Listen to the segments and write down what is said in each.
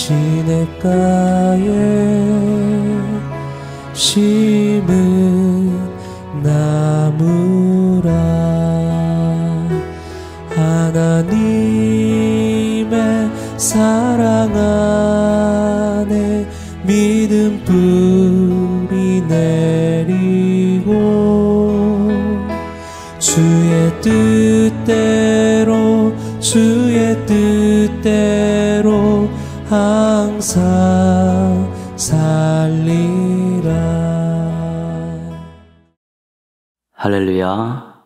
시냇가에 심은 나무라. 하나님의 사랑 안에 믿음 뿌리 내리고 주의 뜻대로 항상 살리라. 할렐루야.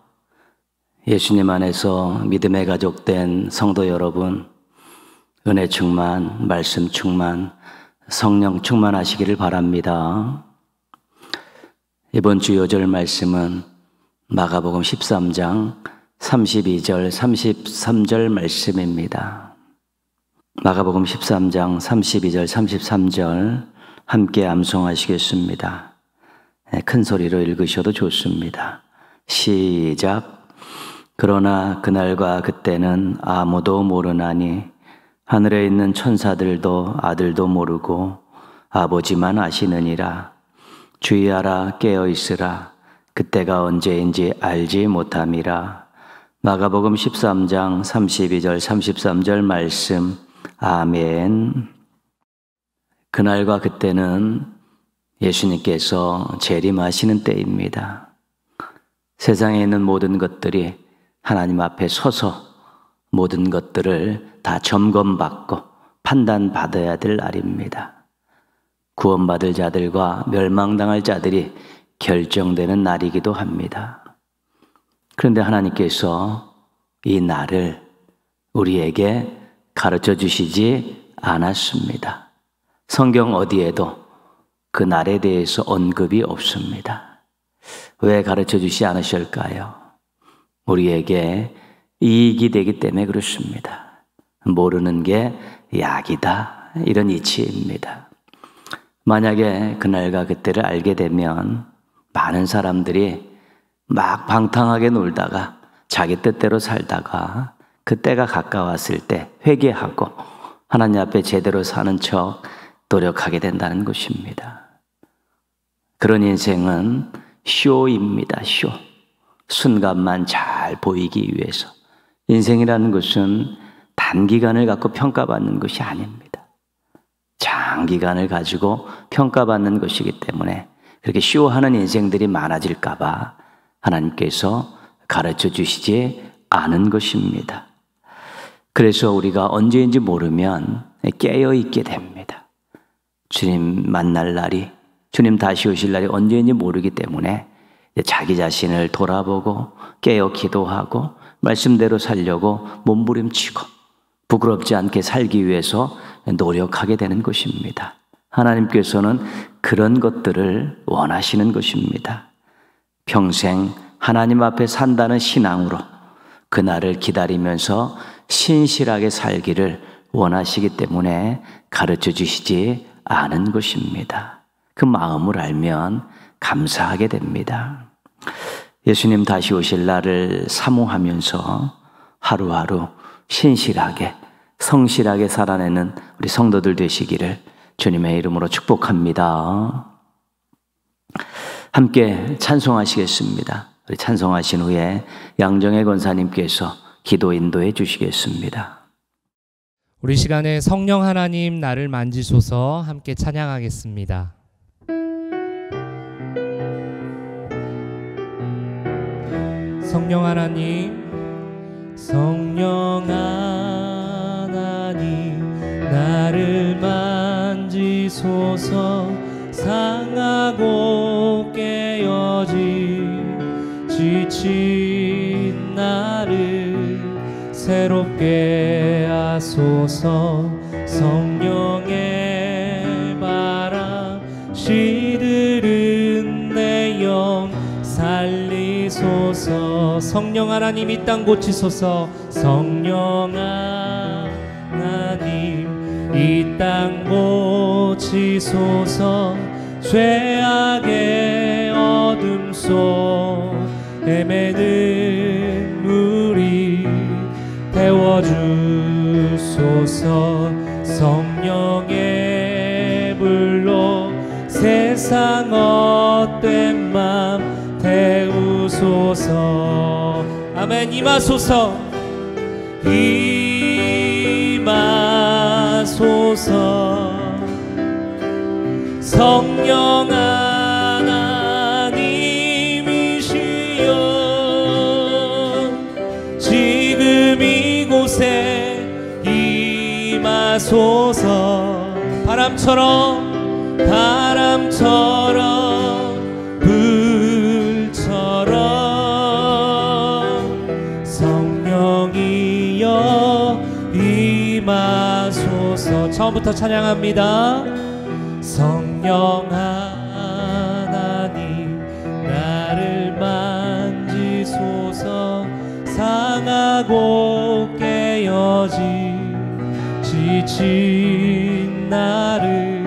예수님 안에서 믿음의 가족된 성도 여러분, 은혜 충만, 말씀 충만, 성령 충만하시기를 바랍니다. 이번 주 요절 말씀은 마가복음 13장 32절 33절 말씀입니다. 마가복음 13장 32절 33절 함께 암송하시겠습니다. 큰 소리로 읽으셔도 좋습니다. 시작. 그러나 그날과 그때는 아무도 모르나니 하늘에 있는 천사들도 아들도 모르고 아버지만 아시느니라. 주의하라, 깨어있으라. 그때가 언제인지 알지 못함이라. 마가복음 13장 32절 33절 말씀. 아멘. 그날과 그때는 예수님께서 재림하시는 때입니다. 세상에 있는 모든 것들이 하나님 앞에 서서 모든 것들을 다 점검받고 판단받아야 될 날입니다. 구원받을 자들과 멸망당할 자들이 결정되는 날이기도 합니다. 그런데 하나님께서 이 날을 우리에게 가르쳐 주시지 않았습니다. 성경 어디에도 그 날에 대해서 언급이 없습니다. 왜 가르쳐 주시지 않으실까요? 우리에게 이익이 되기 때문에 그렇습니다. 모르는 게 약이다, 이런 이치입니다. 만약에 그날과 그때를 알게 되면 많은 사람들이 막 방탕하게 놀다가 자기 뜻대로 살다가 그때가 가까웠을 때 회개하고 하나님 앞에 제대로 사는 척 노력하게 된다는 것입니다. 그런 인생은 쇼입니다. 쇼. 순간만 잘 보이기 위해서. 인생이라는 것은 단기간을 갖고 평가받는 것이 아닙니다. 장기간을 가지고 평가받는 것이기 때문에 그렇게 쇼하는 인생들이 많아질까 봐 하나님께서 가르쳐 주시지 않은 것입니다. 그래서 우리가 언제인지 모르면 깨어있게 됩니다. 주님 만날 날이, 주님 다시 오실 날이 언제인지 모르기 때문에 자기 자신을 돌아보고 깨어 기도하고 말씀대로 살려고 몸부림치고 부끄럽지 않게 살기 위해서 노력하게 되는 것입니다. 하나님께서는 그런 것들을 원하시는 것입니다. 평생 하나님 앞에 산다는 신앙으로 그날을 기다리면서 신실하게 살기를 원하시기 때문에 가르쳐 주시지 않은 것입니다. 그 마음을 알면 감사하게 됩니다. 예수님 다시 오실 날을 사모하면서 하루하루 신실하게 성실하게 살아내는 우리 성도들 되시기를 주님의 이름으로 축복합니다. 함께 찬송하시겠습니다. 우리 찬송하신 후에 양정혜 권사님께서 기도 인도해 주시겠습니다. 우리 시간에 성령 하나님 나를 만지소서 함께 찬양하겠습니다. 성령 하나님, 성령 하나님 나를 만지소서. 상하고 깨어진 지친 나를 새롭게 하소서. 성령의 바람 시들은 내 영 살리소서. 성령 하나님 이 땅 고치소서. 성령 하나님 이 땅 고치소서. 죄악의 어둠 속 헤매는 우리 태워주소서. 성령의 불로 세상 헛된 맘 태우소서. 아멘. 임하소서. 임하소서. 성령 하나님이시여 지금 이곳에 임하소서. 바람처럼 불처럼 성령이여 임하소서. 처음부터 찬양합니다. 성령 하나님 나를 만지소서. 상하고 깨어진 지친 나를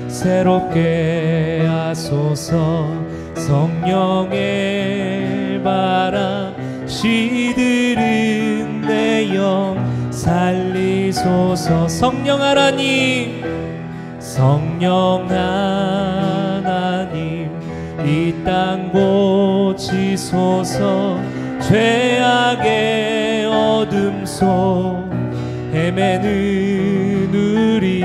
새롭게 하소서. 성령의 바람 시들은 내 영 살리소서. 성령 하나님, 성령 하나님 이 땅 고치소서. 죄악의 어둠 속 헤매는 우리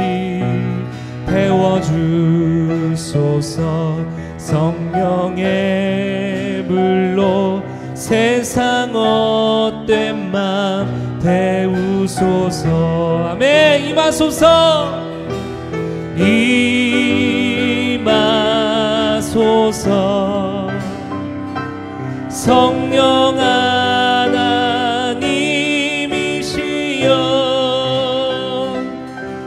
태워주소서. 성령의 불로 세상 헛된 맘 태우소서. 아멘. 임하소서. 임하소서. 성령 하나님이시여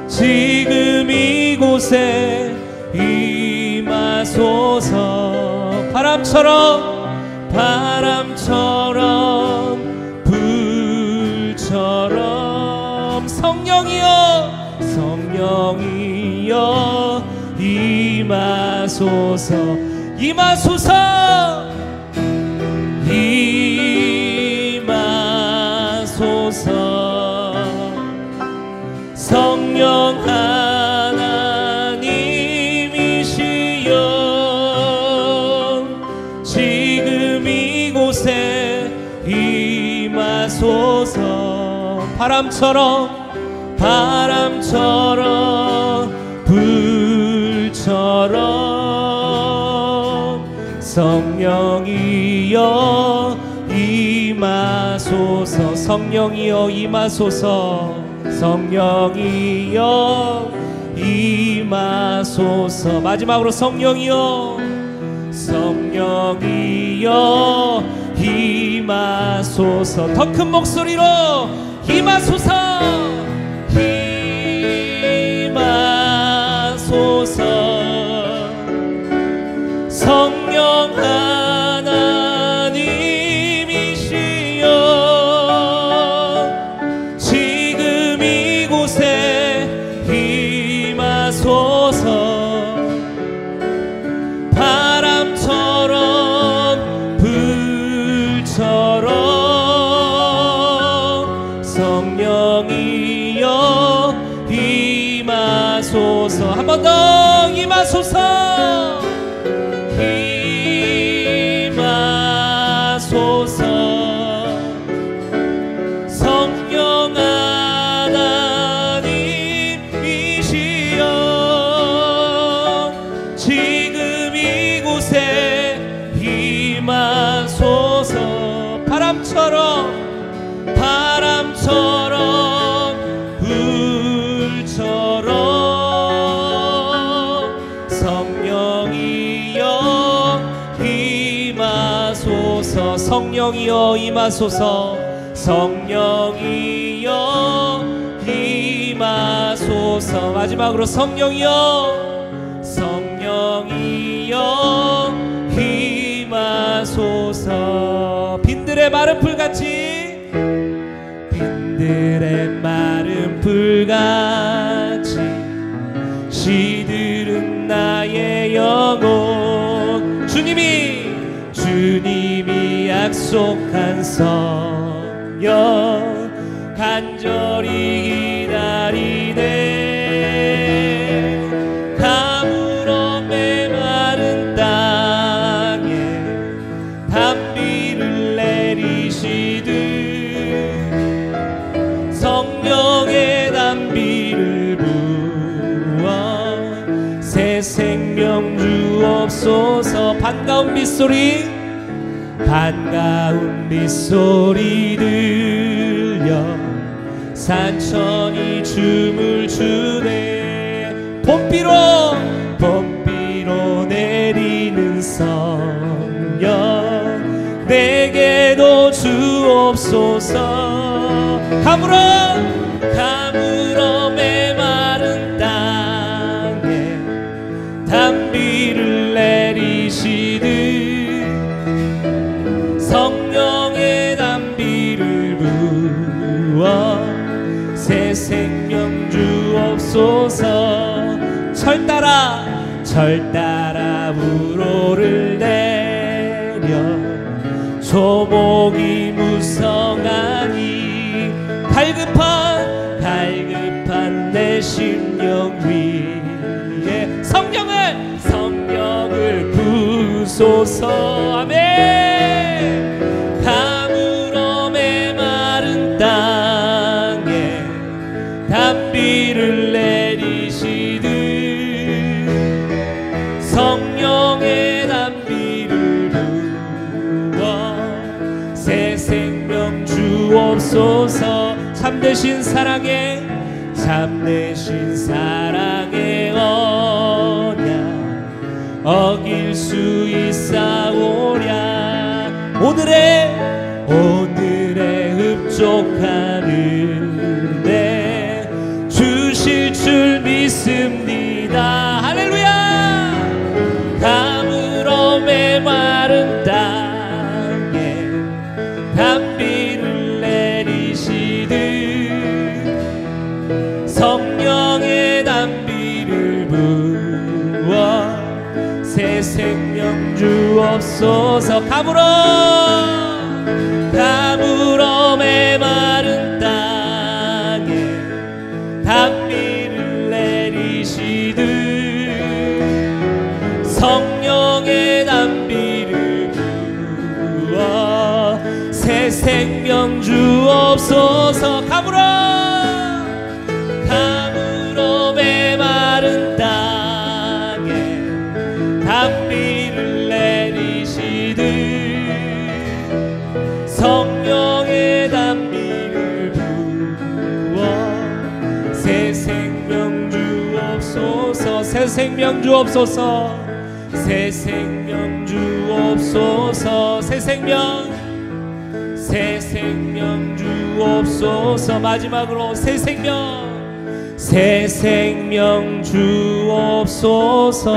지금 이곳에 임하소서. 바람처럼 불처럼 성령이여 임하소서. 임하소서. 임하소서. 성령 하나님이시여 지금 이곳에 임하소서. 바람처럼 불처럼 성령이여 임하소서. 성령이여 임하소서. 성령이여 임하소서. 마지막으로 성령이여 임하소서. 더 큰 목소리로 임하소서. 임하소서. 성령 하나님이시여 지금 이곳에 임하소서. 바람처럼 불처럼 성령이여 임하소서. 한 번 더 임하소서. 임하소서. 성령 하나님이시여 지금 이곳에 임하소서. 바람처럼 불처럼 성령이여 임하소서. 성령이여 임하소서. 성령이여 임하소서. 마지막으로 성령이여 임하소서. 빈들의 마른 풀같이 시들은 나의 영혼. 주님이 약속한 성령 간절히 기다리네. 새 생명 주옵소서. 반가운 빗소리, 반가운 빗소리 들려 산천이 춤을 추네. 봄비로 내리는 성령 내게도 주옵소서. 가물어 메마른 땅에 단비를 내리시듯 성령의 단비를 부어 새 생명 주옵소서. 철 따라 우로를 내려 조목이 무성하니 갈급한 내 심령 위에 성령을 부소서. 아멘. 가물어 메마른 땅에 단비를 내리시듯 성령의 단비를 부어 새 생명 주옵소서. 참되신 사랑의 언약 어길 수 있사오랴. 오늘의 흡족한 은혜 주실 줄 믿습니다. 할렐루야. 가물어 메마른 땅에 단비를 내리시듯 성령의 단비를 부어 새 생명 주옵소서. 가물어 메마른 땅에 단비를 내리시듯 성령의 단비를 부어 새 생명 주옵소서. 가물어 메마른 땅에 단비를 내리시듯 성령의 단비를 부어 새 생명 주옵소서. 새 생명 주옵소서. 새 생명 주옵소서. 새 생명 주옵소서. 마지막으로 새 생명 주옵소서.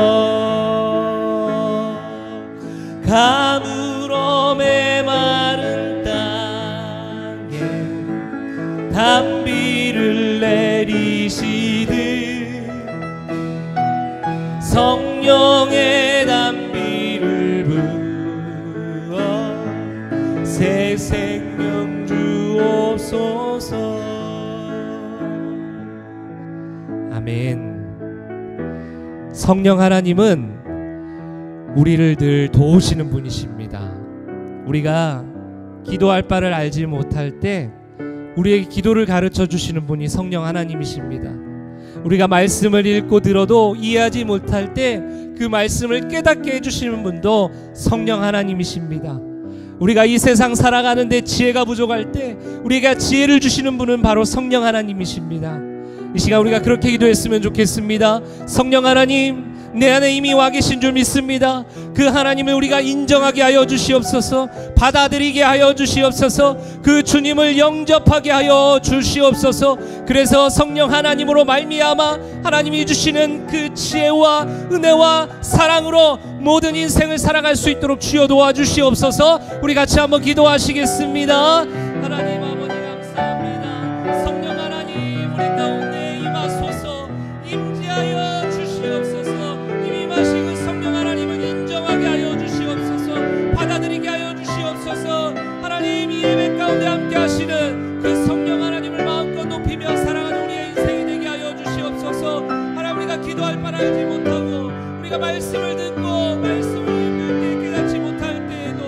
가물어 메마른 땅에 단비를 내리시듯 성령의 단비를 부어 새 생명 주옵소서. 아멘. 성령 하나님은 우리를 늘 도우시는 분이십니다. 우리가 기도할 바를 알지 못할 때 우리에게 기도를 가르쳐 주시는 분이 성령 하나님이십니다. 우리가 말씀을 읽고 들어도 이해하지 못할 때 그 말씀을 깨닫게 해주시는 분도 성령 하나님이십니다. 우리가 이 세상 살아가는데 지혜가 부족할 때 우리에게 지혜를 주시는 분은 바로 성령 하나님이십니다. 이 시간 우리가 그렇게 기도했으면 좋겠습니다. 성령 하나님, 내 안에 이미 와 계신 줄 믿습니다. 그 하나님을 우리가 인정하게 하여 주시옵소서. 받아들이게 하여 주시옵소서. 그 주님을 영접하게 하여 주시옵소서. 그래서 성령 하나님으로 말미암아 하나님이 주시는 그 지혜와 은혜와 사랑으로 모든 인생을 살아갈 수 있도록 주여 도와주시옵소서. 우리 같이 한번 기도하시겠습니다. 하나님 아버지 감사합니다. 성령 하나님 우리 가운데 임하소서. 임재하여 주시옵소서. 임하시고 성령 하나님을 인정하게 하여 주시옵소서. 받아들이게 하여 주시옵소서. 하나님 이 예배 가운데 함께 하시는 그 성령 하나님을 마음껏 높이며 사랑하는 우리의 인생이 되게 하여 주시옵소서. 하나님 우리가 기도할 바를 알지 못하고 우리가 말씀을 듣고 말씀을 읽을 때 깨닫지 못할 때에도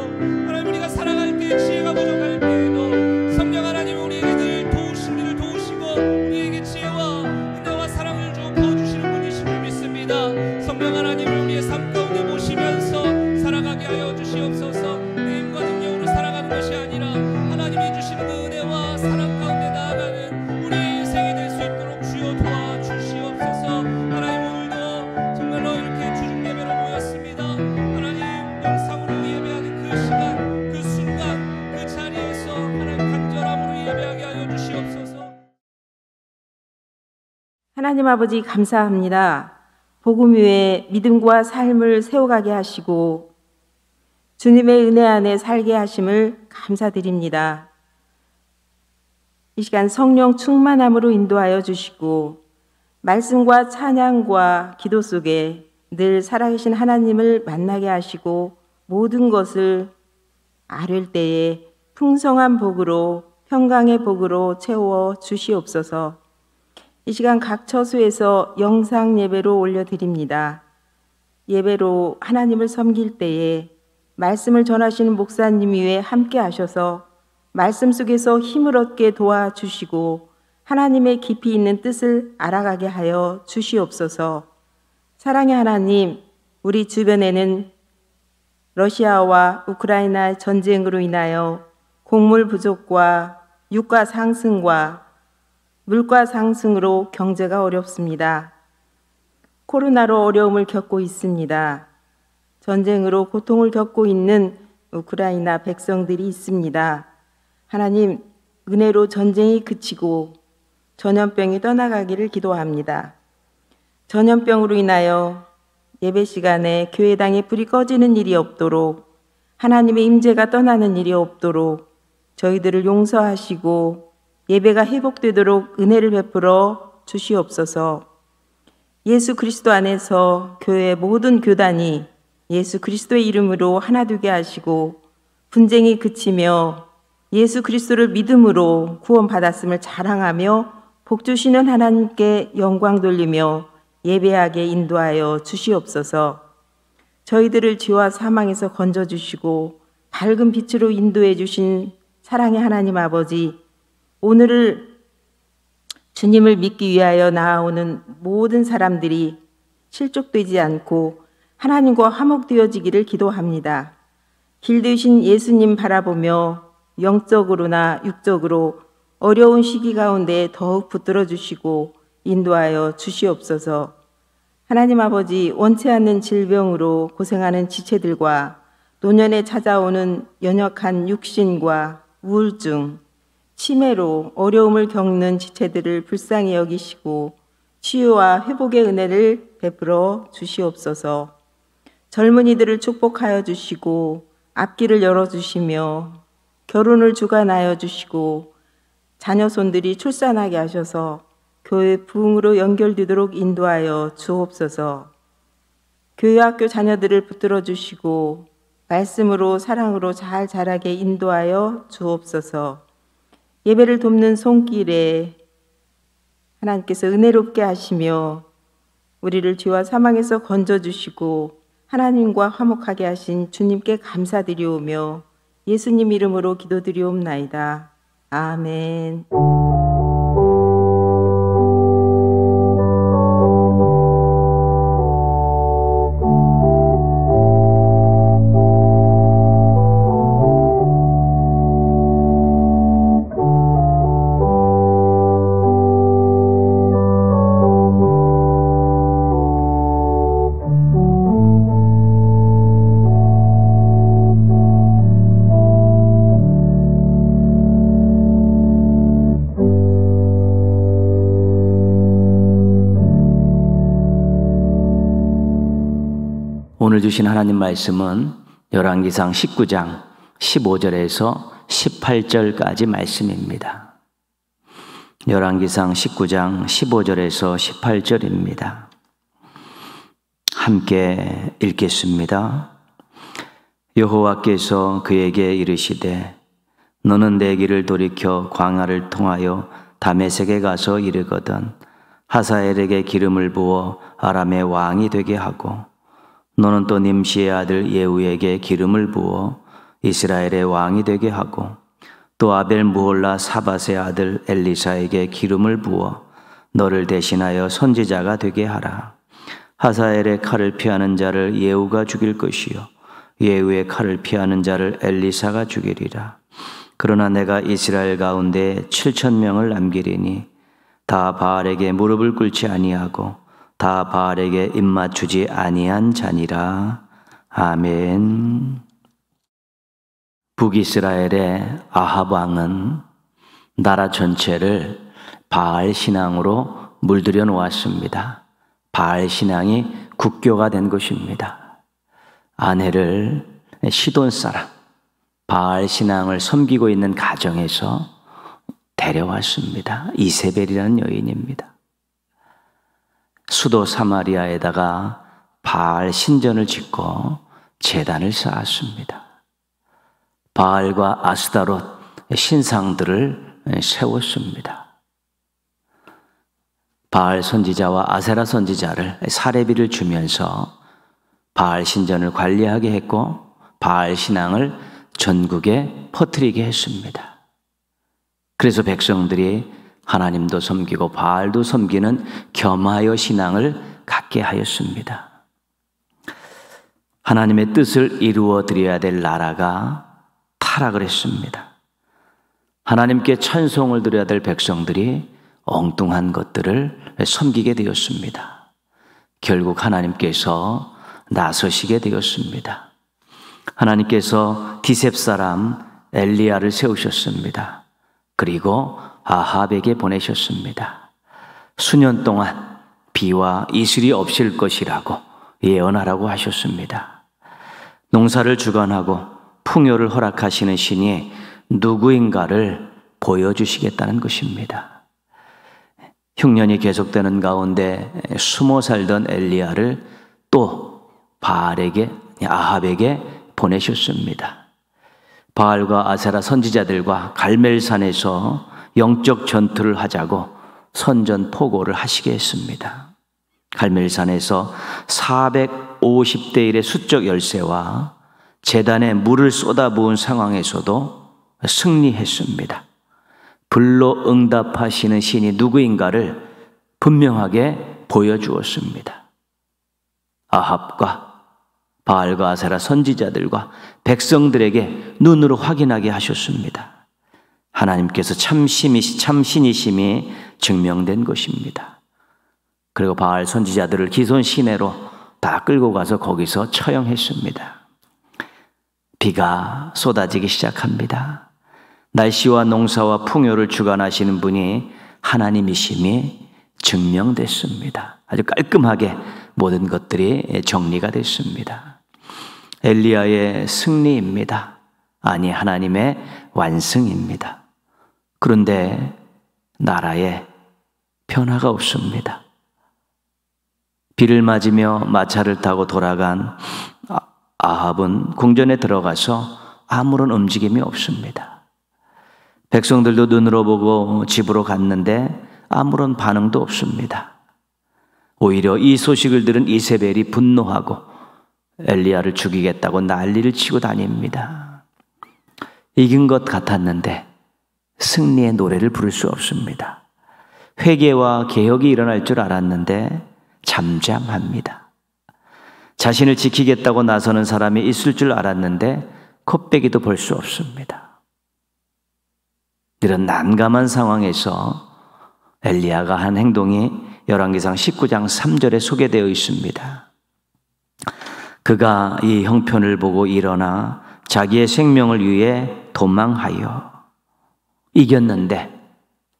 하나님 우리가 살아갈 때 지혜가 부족할 때에도 성령 하나님 우리에게 늘 도우시고 우리에게 지혜와 은혜와 사랑을 좀 부어주시는 분이심을 믿습니다. 성령 하나님 아버지 감사합니다. 복음 위에 믿음과 삶을 세워가게 하시고 주님의 은혜 안에 살게 하심을 감사드립니다. 이 시간 성령 충만함으로 인도하여 주시고 말씀과 찬양과 기도 속에 늘 살아계신 하나님을 만나게 하시고 모든 것을 아뢰 때에 풍성한 복으로 평강의 복으로 채워 주시옵소서. 이 시간 각 처소에서 영상 예배로 올려드립니다. 예배로 하나님을 섬길 때에 말씀을 전하시는 목사님 위에 함께 하셔서 말씀 속에서 힘을 얻게 도와주시고 하나님의 깊이 있는 뜻을 알아가게 하여 주시옵소서. 사랑의 하나님, 우리 주변에는 러시아와 우크라이나 전쟁으로 인하여 곡물 부족과 유가 상승과 물가 상승으로 경제가 어렵습니다. 코로나로 어려움을 겪고 있습니다. 전쟁으로 고통을 겪고 있는 우크라이나 백성들이 있습니다. 하나님, 은혜로 전쟁이 그치고 전염병이 떠나가기를 기도합니다. 전염병으로 인하여 예배 시간에 교회당에 불이 꺼지는 일이 없도록 하나님의 임재가 떠나는 일이 없도록 저희들을 용서하시고 예배가 회복되도록 은혜를 베풀어 주시옵소서. 예수 그리스도 안에서 교회의 모든 교단이 예수 그리스도의 이름으로 하나 되게 하시고 분쟁이 그치며 예수 그리스도를 믿음으로 구원받았음을 자랑하며 복 주시는 하나님께 영광 돌리며 예배하게 인도하여 주시옵소서. 저희들을 죄와 사망에서 건져주시고 밝은 빛으로 인도해 주신 사랑의 하나님 아버지, 오늘을 주님을 믿기 위하여 나아오는 모든 사람들이 실족되지 않고 하나님과 화목되어지기를 기도합니다. 길드신 예수님 바라보며 영적으로나 육적으로 어려운 시기 가운데 더욱 붙들어 주시고 인도하여 주시옵소서. 하나님 아버지, 원치 않는 질병으로 고생하는 지체들과 노년에 찾아오는 연약한 육신과 우울증, 치매로 어려움을 겪는 지체들을 불쌍히 여기시고 치유와 회복의 은혜를 베풀어 주시옵소서. 젊은이들을 축복하여 주시고 앞길을 열어주시며 결혼을 주관하여 주시고 자녀손들이 출산하게 하셔서 교회 부흥으로 연결되도록 인도하여 주옵소서. 교회 학교 자녀들을 붙들어 주시고 말씀으로 사랑으로 잘 자라게 인도하여 주옵소서. 예배를 돕는 손길에 하나님께서 은혜롭게 하시며 우리를 죄와 사망에서 건져주시고 하나님과 화목하게 하신 주님께 감사드리오며 예수님 이름으로 기도드리옵나이다. 아멘. 오늘 주신 하나님 말씀은 열왕기상 19장 15절에서 18절까지 말씀입니다. 열왕기상 19장 15절에서 18절입니다. 함께 읽겠습니다. 여호와께서 그에게 이르시되 너는 내 길을 돌이켜 광야를 통하여 다메섹에 가서 이르거든 하사엘에게 기름을 부어 아람의 왕이 되게 하고 너는 또 님시의 아들 예후에게 기름을 부어 이스라엘의 왕이 되게 하고 또 아벨 무홀라 사밧의 아들 엘리사에게 기름을 부어 너를 대신하여 선지자가 되게 하라. 하사엘의 칼을 피하는 자를 예후가 죽일 것이요 예후의 칼을 피하는 자를 엘리사가 죽이리라. 그러나 내가 이스라엘 가운데 7,000명을 남기리니 다 바알에게 무릎을 꿇지 아니하고 다 바알에게 입맞추지 아니한 자니라. 아멘. 북이스라엘의 아합 왕은 나라 전체를 바알 신앙으로 물들여 놓았습니다. 바알 신앙이 국교가 된 것입니다. 아내를 시돈 사람, 바알 신앙을 섬기고 있는 가정에서 데려왔습니다. 이세벨이라는 여인입니다. 수도 사마리아에다가 바알 신전을 짓고 제단을 쌓았습니다. 바알과 아스다롯 신상들을 세웠습니다. 바알 선지자와 아세라 선지자를 사례비를 주면서 바알 신전을 관리하게 했고 바알 신앙을 전국에 퍼뜨리게 했습니다. 그래서 백성들이 하나님도 섬기고 바알도 섬기는 겸하여 신앙을 갖게 하였습니다. 하나님의 뜻을 이루어 드려야 될 나라가 타락을 했습니다. 하나님께 찬송을 드려야 될 백성들이 엉뚱한 것들을 섬기게 되었습니다. 결국 하나님께서 나서시게 되었습니다. 하나님께서 디셉 사람 엘리야를 세우셨습니다. 그리고 아합에게 보내셨습니다. 수년 동안 비와 이슬이 없을 것이라고 예언하라고 하셨습니다. 농사를 주관하고 풍요를 허락하시는 신이 누구인가를 보여주시겠다는 것입니다. 흉년이 계속되는 가운데 숨어 살던 엘리야를 또 아합에게 보내셨습니다. 바알과 아세라 선지자들과 갈멜산에서 영적 전투를 하자고 선전포고를 하시게 했습니다. 갈멜산에서 450대 1의 수적 열세와 제단에 물을 쏟아부은 상황에서도 승리했습니다. 불로 응답하시는 신이 누구인가를 분명하게 보여주었습니다. 아합과 바알과 아세라 선지자들과 백성들에게 눈으로 확인하게 하셨습니다. 하나님께서 참신이심이 증명된 것입니다. 그리고 바알 선지자들을 기손 시내로 다 끌고 가서 거기서 처형했습니다. 비가 쏟아지기 시작합니다. 날씨와 농사와 풍요를 주관하시는 분이 하나님이심이 증명됐습니다. 아주 깔끔하게 모든 것들이 정리가 됐습니다. 엘리야의 승리입니다. 아니, 하나님의 완승입니다. 그런데 나라에 변화가 없습니다. 비를 맞으며 마차를 타고 돌아간 아합은 궁전에 들어가서 아무런 움직임이 없습니다. 백성들도 눈으로 보고 집으로 갔는데 아무런 반응도 없습니다. 오히려 이 소식을 들은 이세벨이 분노하고 엘리야를 죽이겠다고 난리를 치고 다닙니다. 이긴 것 같았는데 승리의 노래를 부를 수 없습니다. 회개와 개혁이 일어날 줄 알았는데 잠잠합니다. 자신을 지키겠다고 나서는 사람이 있을 줄 알았는데 콧배기도 볼 수 없습니다. 이런 난감한 상황에서 엘리야가 한 행동이 열왕기상 19장 3절에 소개되어 있습니다. 그가 이 형편을 보고 일어나 자기의 생명을 위해 도망하여 이겼는데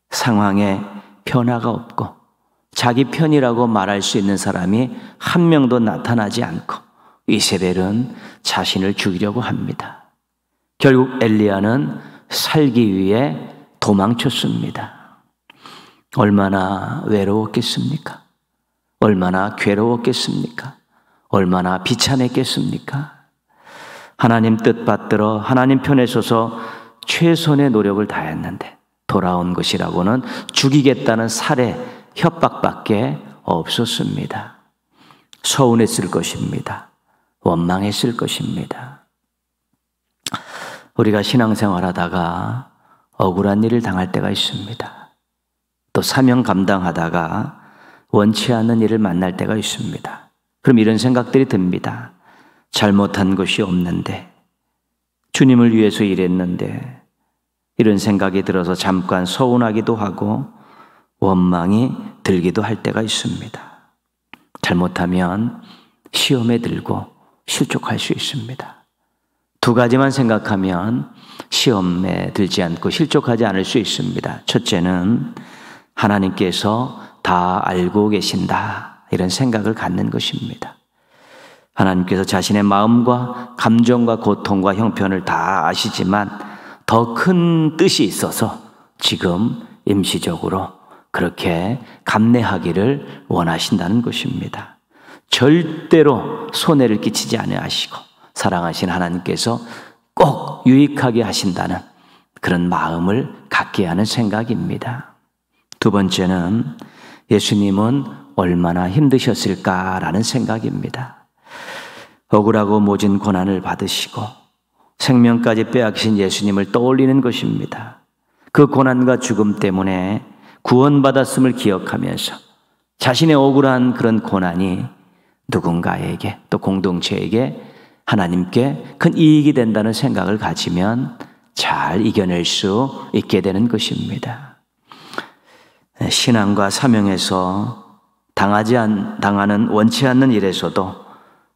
상황에 변화가 없고 자기 편이라고 말할 수 있는 사람이 한 명도 나타나지 않고 이세벨은 자신을 죽이려고 합니다. 결국 엘리야는 살기 위해 도망쳤습니다. 얼마나 외로웠겠습니까? 얼마나 괴로웠겠습니까? 얼마나 비참했겠습니까? 하나님 뜻 받들어 하나님 편에 서서 최선의 노력을 다했는데 돌아온 것이라고는 죽이겠다는 살해, 협박밖에 없었습니다. 서운했을 것입니다. 원망했을 것입니다. 우리가 신앙생활하다가 억울한 일을 당할 때가 있습니다. 또 사명 감당하다가 원치 않는 일을 만날 때가 있습니다. 그럼 이런 생각들이 듭니다. 잘못한 것이 없는데, 주님을 위해서 일했는데, 이런 생각이 들어서 잠깐 서운하기도 하고 원망이 들기도 할 때가 있습니다. 잘못하면 시험에 들고 실족할 수 있습니다. 두 가지만 생각하면 시험에 들지 않고 실족하지 않을 수 있습니다. 첫째는 하나님께서 다 알고 계신다, 이런 생각을 갖는 것입니다. 하나님께서 자신의 마음과 감정과 고통과 형편을 다 아시지만 더 큰 뜻이 있어서 지금 임시적으로 그렇게 감내하기를 원하신다는 것입니다. 절대로 손해를 끼치지 아니하시고 사랑하신 하나님께서 꼭 유익하게 하신다는 그런 마음을 갖게 하는 생각입니다. 두 번째는 예수님은 얼마나 힘드셨을까라는 생각입니다. 억울하고 모진 고난을 받으시고 생명까지 빼앗기신 예수님을 떠올리는 것입니다. 그 고난과 죽음 때문에 구원받았음을 기억하면서 자신의 억울한 그런 고난이 누군가에게 또 공동체에게 하나님께 큰 이익이 된다는 생각을 가지면 잘 이겨낼 수 있게 되는 것입니다. 신앙과 사명에서 당하는 원치 않는 일에서도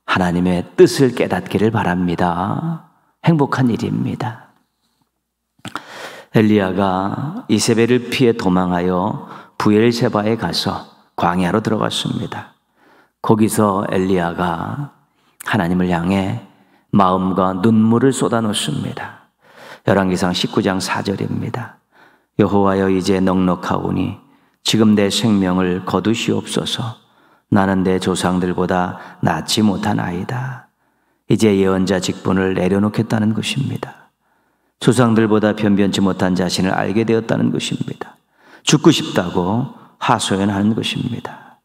하나님의 뜻을 깨닫기를 바랍니다. 행복한 일입니다. 엘리야가 이세벨을 피해 도망하여 브엘세바에 가서 광야로 들어갔습니다. 거기서 엘리야가 하나님을 향해 마음과 눈물을 쏟아놓습니다. 열왕기상 19장 4절입니다. 여호와여, 이제 넉넉하오니 지금 내 생명을 거두시옵소서. 나는 내 조상들보다 낫지 못한 아이다. 이제 예언자 직분을 내려놓겠다는 것입니다. 조상들보다 변변치 못한 자신을 알게 되었다는 것입니다. 죽고 싶다고 하소연하는 것입니다.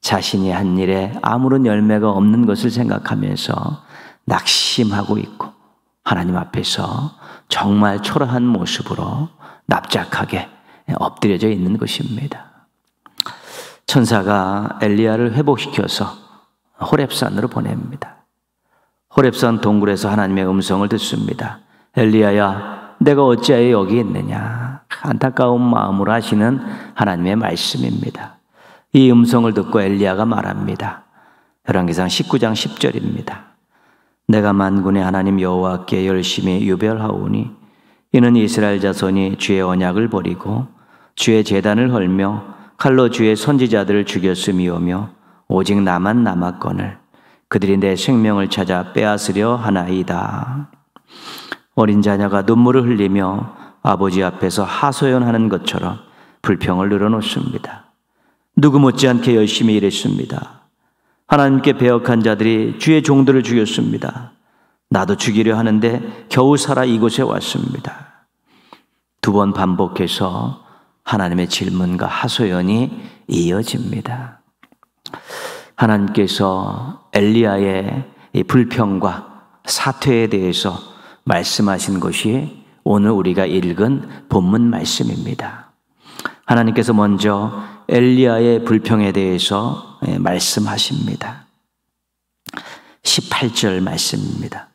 자신이 한 일에 아무런 열매가 없는 것을 생각하면서 낙심하고 있고 하나님 앞에서 정말 초라한 모습으로 납작하게 엎드려져 있는 것입니다. 천사가 엘리야를 회복시켜서 호렙산으로 보냅니다. 호렙산 동굴에서 하나님의 음성을 듣습니다. 엘리야야, 내가 어찌하여 여기 있느냐? 안타까운 마음으로 하시는 하나님의 말씀입니다. 이 음성을 듣고 엘리야가 말합니다. 열왕기상 19장 10절입니다. 내가 만군의 하나님 여호와께 열심히 유별하오니 이는 이스라엘 자손이 주의 언약을 버리고 주의 제단을 헐며 칼로 주의 선지자들을 죽였음이오며 오직 나만 남았거늘 그들이 내 생명을 찾아 빼앗으려 하나이다. 어린 자녀가 눈물을 흘리며 아버지 앞에서 하소연하는 것처럼 불평을 늘어놓습니다. 누구 못지않게 열심히 일했습니다. 하나님께 배역한 자들이 주의 종들을 죽였습니다. 나도 죽이려 하는데 겨우 살아 이곳에 왔습니다. 두 번 반복해서 하나님의 질문과 하소연이 이어집니다. 하나님께서 엘리야의 이 불평과 사퇴에 대해서 말씀하신 것이 오늘 우리가 읽은 본문 말씀입니다. 하나님께서 먼저 엘리야의 불평에 대해서 말씀하십니다. 18절 말씀입니다.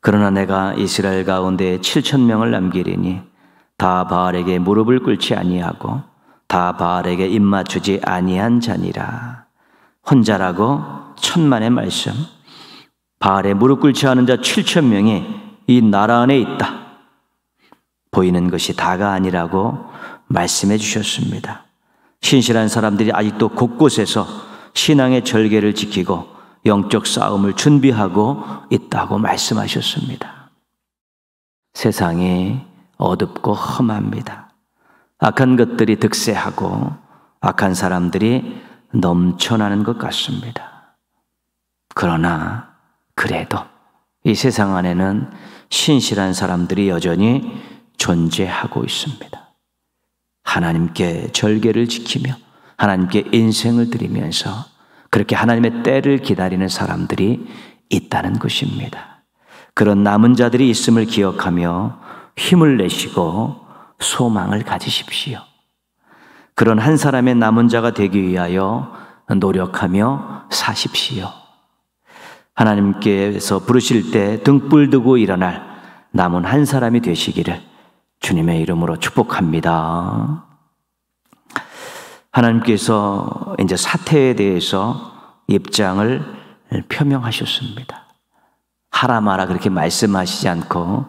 그러나 내가 이스라엘 가운데 7,000명을 남기리니 다 바알에게 무릎을 꿇지 아니하고 다 바알에게 입맞추지 아니한 자니라. 혼자라고 천만의 말씀. 바알에 무릎 꿇지 않은 자 7,000명이 이 나라 안에 있다. 보이는 것이 다가 아니라고 말씀해 주셨습니다. 신실한 사람들이 아직도 곳곳에서 신앙의 절개를 지키고 영적 싸움을 준비하고 있다고 말씀하셨습니다. 세상이 어둡고 험합니다. 악한 것들이 득세하고 악한 사람들이 넘쳐나는 것 같습니다. 그러나 그래도 이 세상 안에는 신실한 사람들이 여전히 존재하고 있습니다. 하나님께 절개를 지키며 하나님께 인생을 드리면서 그렇게 하나님의 때를 기다리는 사람들이 있다는 것입니다. 그런 남은 자들이 있음을 기억하며 힘을 내시고 소망을 가지십시오. 그런 한 사람의 남은 자가 되기 위하여 노력하며 사십시오. 하나님께서 부르실 때 등불 두고 일어날 남은 한 사람이 되시기를 주님의 이름으로 축복합니다. 하나님께서 이제 사태에 대해서 입장을 표명하셨습니다. 하라 마라 그렇게 말씀하시지 않고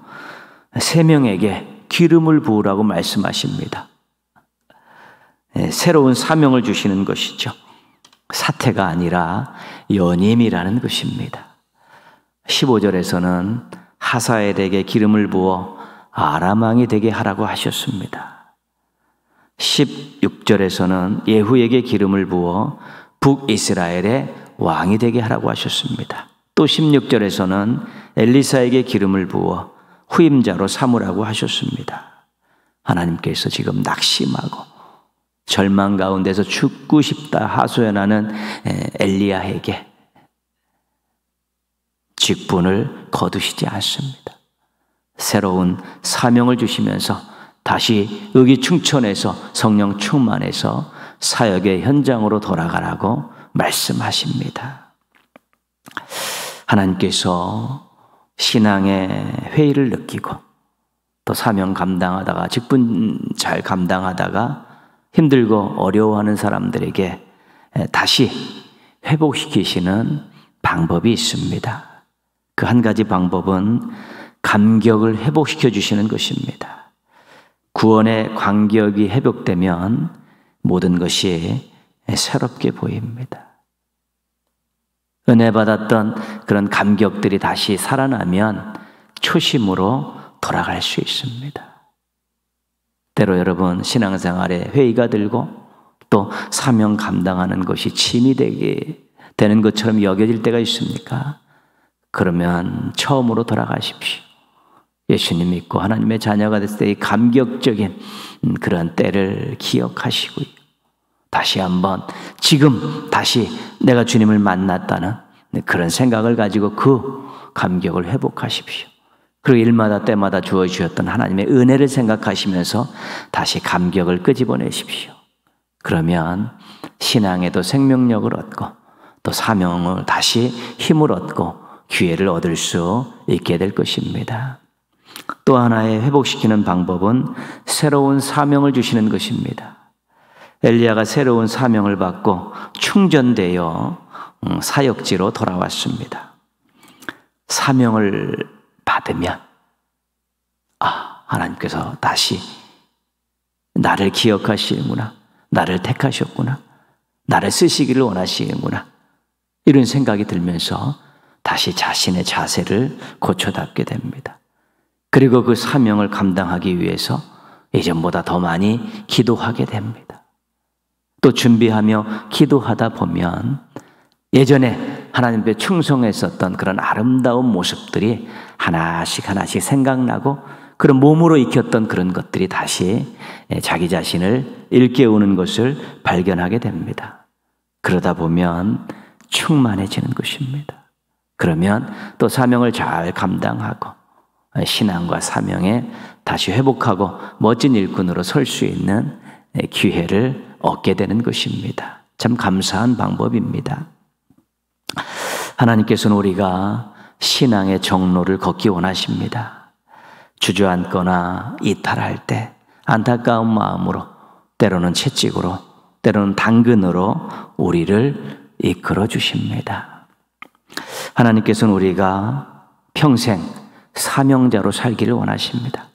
세 명에게 기름을 부으라고 말씀하십니다. 새로운 사명을 주시는 것이죠. 사태가 아니라 연임이라는 것입니다. 15절에서는 하사엘에게 기름을 부어 아람 왕이 되게 하라고 하셨습니다. 16절에서는 예후에게 기름을 부어 북이스라엘의 왕이 되게 하라고 하셨습니다. 또 16절에서는 엘리사에게 기름을 부어 후임자로 삼으라고 하셨습니다. 하나님께서 지금 낙심하고 절망 가운데서 죽고 싶다 하소연하는 엘리야에게 직분을 거두시지 않습니다. 새로운 사명을 주시면서 다시 의기충천해서 성령 충만해서 사역의 현장으로 돌아가라고 말씀하십니다. 하나님께서 신앙의 회의를 느끼고 또 사명 감당하다가 직분 잘 감당하다가 힘들고 어려워하는 사람들에게 다시 회복시키시는 방법이 있습니다. 그 한 가지 방법은 감격을 회복시켜 주시는 것입니다. 구원의 감격이 회복되면 모든 것이 새롭게 보입니다. 은혜 받았던 그런 감격들이 다시 살아나면 초심으로 돌아갈 수 있습니다. 때로 여러분 신앙생활에 회의가 들고 또 사명 감당하는 것이 짐이 되는 것처럼 여겨질 때가 있습니까? 그러면 처음으로 돌아가십시오. 예수님 믿고 하나님의 자녀가 됐을 때의 감격적인 그런 때를 기억하시고요. 다시 한번 지금 다시 내가 주님을 만났다는 그런 생각을 가지고 그 감격을 회복하십시오. 그리고 일마다 때마다 주어주셨던 하나님의 은혜를 생각하시면서 다시 감격을 끄집어내십시오. 그러면 신앙에도 생명력을 얻고 또 사명을 다시 힘을 얻고 기회를 얻을 수 있게 될 것입니다. 또 하나의 회복시키는 방법은 새로운 사명을 주시는 것입니다. 엘리야가 새로운 사명을 받고 충전되어 사역지로 돌아왔습니다. 사명을 받으면 하나님께서 다시 나를 기억하시는구나, 나를 택하셨구나, 나를 쓰시기를 원하시는구나, 이런 생각이 들면서 다시 자신의 자세를 고쳐답게 됩니다. 그리고 그 사명을 감당하기 위해서 예전보다 더 많이 기도하게 됩니다. 또 준비하며 기도하다 보면 예전에 하나님 앞에 충성했었던 그런 아름다운 모습들이 하나씩 생각나고 그런 몸으로 익혔던 그런 것들이 다시 자기 자신을 일깨우는 것을 발견하게 됩니다. 그러다 보면 충만해지는 것입니다. 그러면 또 사명을 잘 감당하고 신앙과 사명에 다시 회복하고 멋진 일꾼으로 설 수 있는 기회를 얻게 되는 것입니다. 참 감사한 방법입니다. 하나님께서는 우리가 신앙의 정로를 걷기 원하십니다. 주저앉거나 이탈할 때 안타까운 마음으로, 때로는 채찍으로, 때로는 당근으로 우리를 이끌어 주십니다. 하나님께서는 우리가 평생 사명자로 살기를 원하십니다.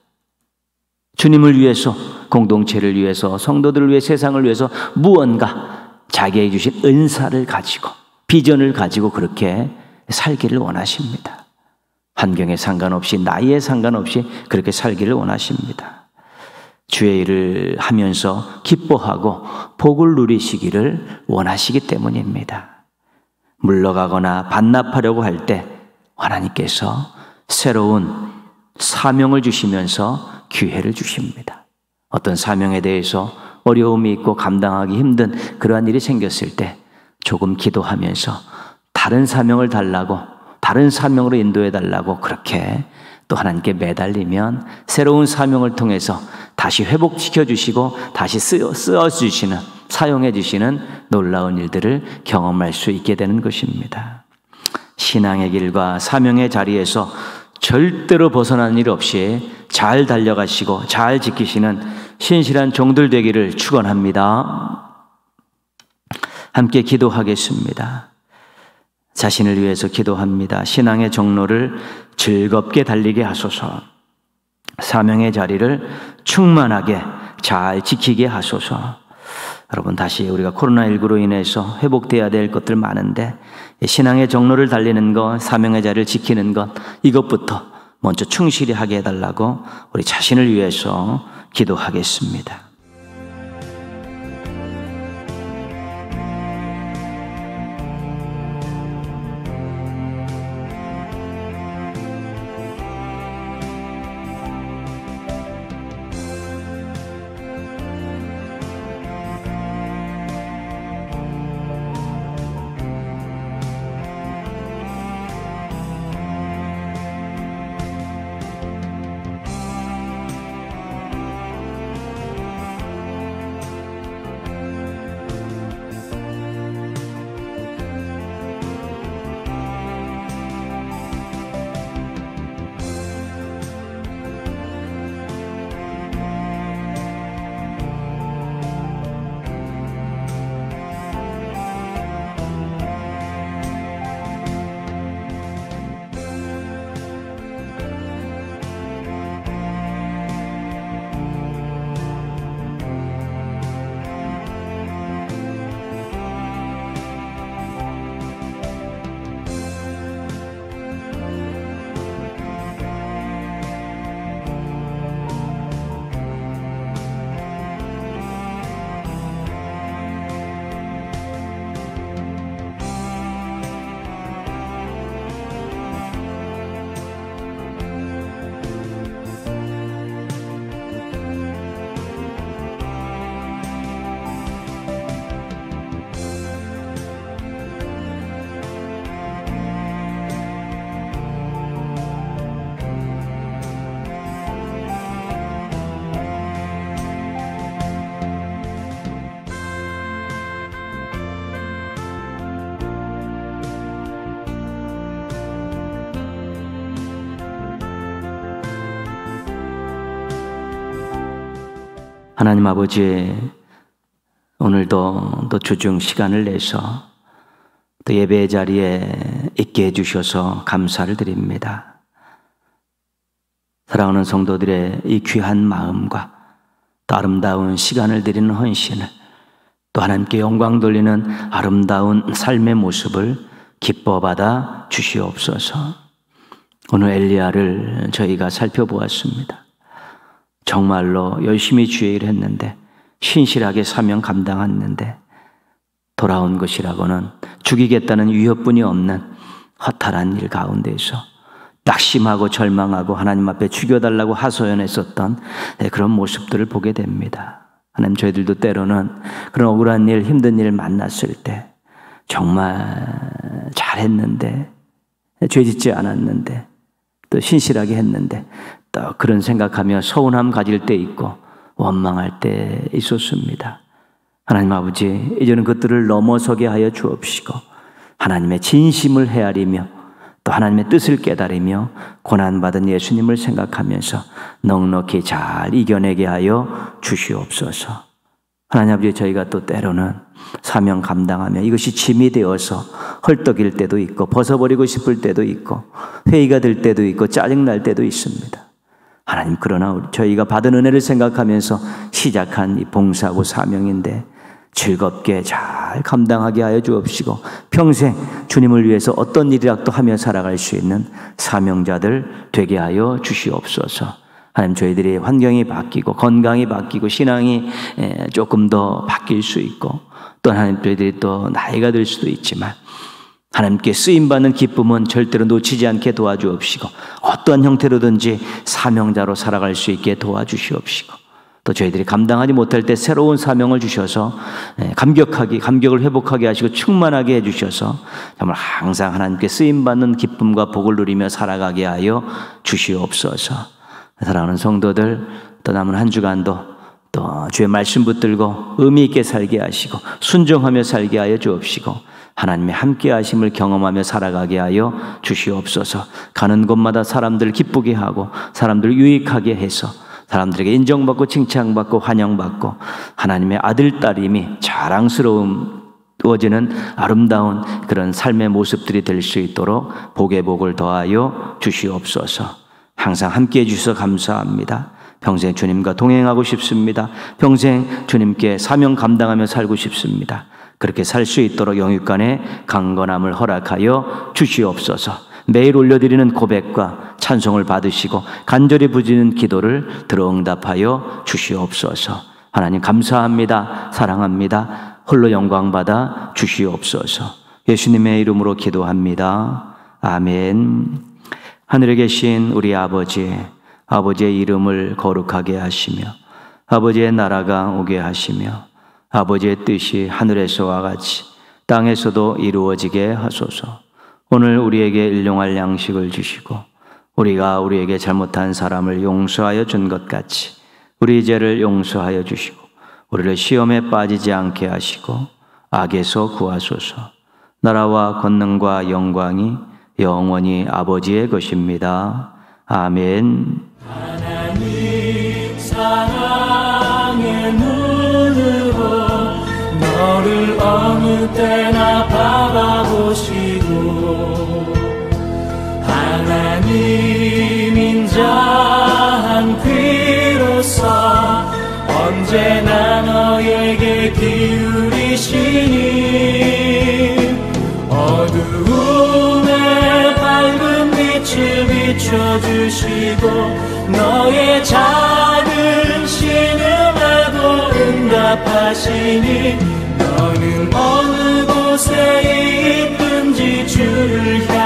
주님을 위해서, 공동체를 위해서, 성도들을 위해, 세상을 위해서 무언가 자기에게 주신 은사를 가지고, 비전을 가지고 그렇게 살기를 원하십니다. 환경에 상관없이, 나이에 상관없이 그렇게 살기를 원하십니다. 주의 일을 하면서 기뻐하고 복을 누리시기를 원하시기 때문입니다. 물러가거나 반납하려고 할 때 하나님께서 새로운 사명을 주시면서 기회를 주십니다. 어떤 사명에 대해서 어려움이 있고 감당하기 힘든 그러한 일이 생겼을 때 조금 기도하면서 다른 사명을 달라고, 다른 사명으로 인도해 달라고 그렇게 또 하나님께 매달리면 새로운 사명을 통해서 다시 회복시켜 주시고 다시 쓰어 주시는, 사용해 주시는 놀라운 일들을 경험할 수 있게 되는 것입니다. 신앙의 길과 사명의 자리에서 절대로 벗어나는 일 없이 잘 달려가시고 잘 지키시는 신실한 종들 되기를 축원합니다. 함께 기도하겠습니다. 자신을 위해서 기도합니다. 신앙의 정로를 즐겁게 달리게 하소서. 사명의 자리를 충만하게 잘 지키게 하소서. 여러분, 다시 우리가 코로나19로 인해서 회복돼야 될 것들 많은데 신앙의 정로를 달리는 것, 사명의 자리를 지키는 것, 이것부터 먼저 충실히 하게 해달라고 우리 자신을 위해서 기도하겠습니다. 하나님 아버지, 오늘도 또 주중 시간을 내서 또 예배의 자리에 있게 해주셔서 감사를 드립니다. 사랑하는 성도들의 이 귀한 마음과 또 아름다운 시간을 드리는 헌신을, 또 하나님께 영광 돌리는 아름다운 삶의 모습을 기뻐받아 주시옵소서. 오늘 엘리야를 저희가 살펴보았습니다. 정말로 열심히 주의 일을 했는데, 신실하게 사명 감당했는데 돌아온 것이라고는 죽이겠다는 위협뿐이 없는 허탈한 일 가운데서 낙심하고 절망하고 하나님 앞에 죽여달라고 하소연했었던 그런 모습들을 보게 됩니다. 하나님, 저희들도 때로는 그런 억울한 일, 힘든 일을 만났을 때 정말 잘했는데, 죄 짓지 않았는데, 또 신실하게 했는데 또 그런 생각하며 서운함 가질 때 있고 원망할 때 있었습니다. 하나님 아버지, 이제는 그것들을 넘어서게 하여 주옵시고 하나님의 진심을 헤아리며 또 하나님의 뜻을 깨달으며 고난받은 예수님을 생각하면서 넉넉히 잘 이겨내게 하여 주시옵소서. 하나님 아버지, 저희가 또 때로는 사명 감당하며 이것이 짐이 되어서 헐떡일 때도 있고 벗어버리고 싶을 때도 있고 회의가 될 때도 있고 짜증날 때도 있습니다. 하나님, 그러나 저희가 받은 은혜를 생각하면서 시작한 이 봉사하고 사명인데 즐겁게 잘 감당하게 하여 주옵시고 평생 주님을 위해서 어떤 일이라도 하며 살아갈 수 있는 사명자들 되게 하여 주시옵소서. 하나님, 저희들이 환경이 바뀌고 건강이 바뀌고 신앙이 조금 더 바뀔 수 있고 또 하나님, 저희들이 또 나이가 들 수도 있지만 하나님께 쓰임받는 기쁨은 절대로 놓치지 않게 도와주옵시고 어떠한 형태로든지 사명자로 살아갈 수 있게 도와주시옵시고 또 저희들이 감당하지 못할 때 새로운 사명을 주셔서 감격을 회복하게 하시고 충만하게 해주셔서 정말 항상 하나님께 쓰임받는 기쁨과 복을 누리며 살아가게 하여 주시옵소서. 사랑하는 성도들, 또 남은 한 주간도 또 주의 말씀 붙들고 의미 있게 살게 하시고 순종하며 살게 하여 주옵시고 하나님의 함께 하심을 경험하며 살아가게 하여 주시옵소서. 가는 곳마다 사람들을 기쁘게 하고 사람들을 유익하게 해서 사람들에게 인정받고 칭찬받고 환영받고 하나님의 아들, 딸임이 자랑스러워지는 아름다운 그런 삶의 모습들이 될 수 있도록 복의 복을 더하여 주시옵소서. 항상 함께해 주셔서 감사합니다. 평생 주님과 동행하고 싶습니다. 평생 주님께 사명 감당하며 살고 싶습니다. 그렇게 살 수 있도록 영육간의 강건함을 허락하여 주시옵소서. 매일 올려드리는 고백과 찬송을 받으시고 간절히 부르짖는 기도를 들어 응답하여 주시옵소서. 하나님 감사합니다. 사랑합니다. 홀로 영광받아 주시옵소서. 예수님의 이름으로 기도합니다. 아멘. 하늘에 계신 우리 아버지의 이름을 거룩하게 하시며 아버지의 나라가 오게 하시며 아버지의 뜻이 하늘에서와 같이 땅에서도 이루어지게 하소서. 오늘 우리에게 일용할 양식을 주시고 우리가 우리에게 잘못한 사람을 용서하여 준 것 같이 우리 죄를 용서하여 주시고 우리를 시험에 빠지지 않게 하시고 악에서 구하소서. 나라와 권능과 영광이 영원히 아버지의 것입니다. 아멘. 하나님 사랑의 눈으로 너를 어느 때나 바라보시고 하나님 인자한 귀로서 언제나 너에게 기울이시니 어두움에 밝은 빛을 비춰주시고 너의 작은 신음에도 응답하시니 너는 어느 곳에 있든지 주를 향해